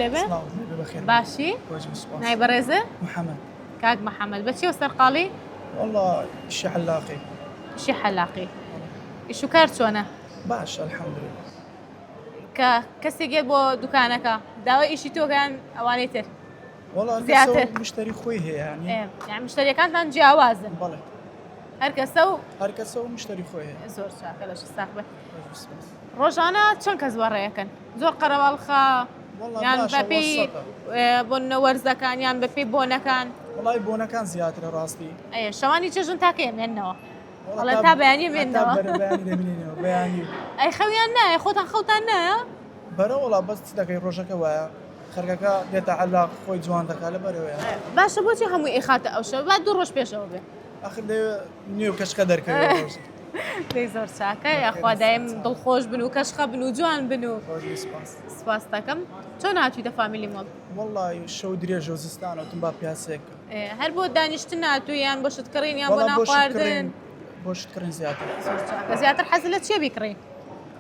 لێبێ باشی نای بەڕێزە کاک محەممەد بەچی سەرقاڵی والله شي حلاقي شي حلاقي ئیش و کار چۆنە باش الحمد لله کە کەسێک گێت بۆ دوکانەکە داوای ئیشی تۆگەیان ئەوانەی تر والله زیاتر مشتری خۆی هەیە يعني مشتریەکانتان جیاوازن بەڵێ هەر کەسە و مشتری خۆی هەیە زۆر چاکە لەش ساق بێ ڕۆژانە چەند کەس بەڕێیەکەن زۆر قەرەباڵخە یان بەپێی بۆنە وەرزەکان یان بەپێی بۆنەکان وڵای بۆنەکان زیاترە ڕاستی شەوانی چێژن تاکە مێنەوە وڵە تا بەیانی مێنەوە ئەی خەویان نایە خۆتان خەوتان نایە بەرە وڵا بەس دەکەی ڕۆژەکە وایە خەرگەکە دێتە عەلاق خۆی جوان دەکات لە بەرەوەیە باشە بۆچی هەمووی ئیخاتە ئەو شەو بعد 2 ڕۆژ پێشەوە بێ ئەخر نیو کەشکە دەرکەوێت دەی زۆر چاکە یاخوا دایم دڵخۆش بن و کەشخە بن و جوان بن و سپاس دەکەم چۆن هاتوویتە فامیلی مۆڵ وەڵڵی شەو درێژە و زستانەوتم با پیاسێکە هەر بۆ دانیشتن هاتووی یان بۆ شتکڕین یان بۆ ناخواردن بۆ شتکڕین زیاتر زیاتر حەز لە چێ بیکڕی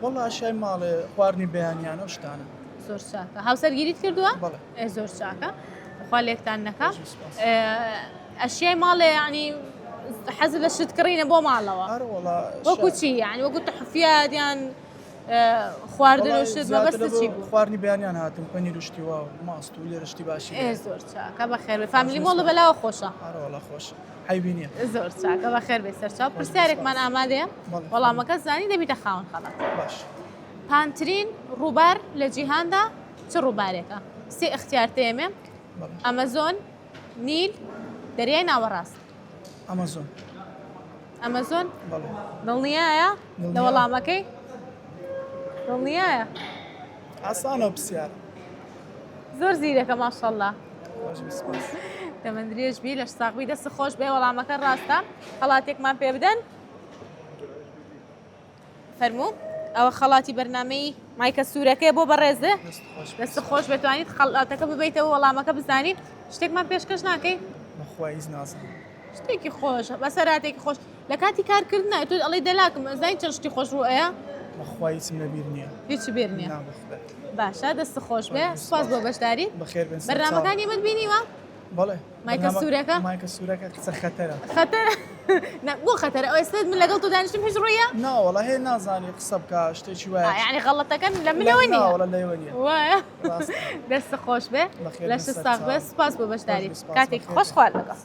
وەڵڵا شای ماڵێ خواردنی بەیانیانە و شتانە زۆر چاکە هاوسەرگیریت کردووە زۆر چاکە خوا لێکتان نەکە ئەشیای ماڵێ ینی حەز لە شتکڕینە بۆ ماڵەوە وەکو چی یعنی وەکو تحفیات یان خواردن و شت مەبەستە چی بوو خواردنی بەیانیان هاتم پەنیر و شتیوا و ماست و لێرە شتی باشی زۆر چاکە بەخێر بێ فامیلی مۆڵە بەلاوە خۆشە وەڵڵا خۆش حیبینیە زۆر چاکە بەخێر بێ سەرچاو پرسیارێکمان ئامادەیە وەڵامەکە زانی دەبیتە خاوەن خەڵات باش پانترین ڕووبار لە جیهاندا چ ڕووبارێکە سێ اختیار تێمێ ئەمەزۆن نیل دەریای ناوەڕاست ئەمەزۆن دڵنیایە لە وەڵامەکەی دڵنیایە ئاسانە پرسیار زۆر زیرەکە ماشەڵڵا دەمەندرێژ بی لە ساقبی دەست خۆش بێ وەڵامەکە ڕاستە خەڵاتێکمان پێ بدەن فەرموو ئەوە خەڵاتی بەرنامەی مایکە سوورەکەی بۆ بەڕێزێ دەست خۆش بێتوانیت خەڵاتەکە ببیتەوە وەڵامەکە بزانیت شتێکمان پێشکەش ناکەی بەخوایز نازانم شتێکی خۆش بەسەراتێکی خۆش لە کاتی کارکردن تۆ ئەڵێ دەلاکم زای چەند شتی خۆش ڕوو ئەیە بەخوایچم لەبیر نییە هیچ بیر نییە باشە دەست خۆش بێ سوپاس بۆ بەشداری بەرنامەکانی من بینیوە بەڵێ مایکە سوورەکە قسە خەتەرە بۆ خەتەرە ئەو ئێستا من لەگەڵ تۆ دانیشتم هیچ ڕوویە ناوەڵە هەیە نازانی قسە بکە شتێکی وایە یعنی غەڵەتەکەن لە منەوە نیە وایە دەست خۆش بێ لە شت ساق بێ سوپاس بۆ بەشداری کاتێکی خۆش خوارد لەگەڵ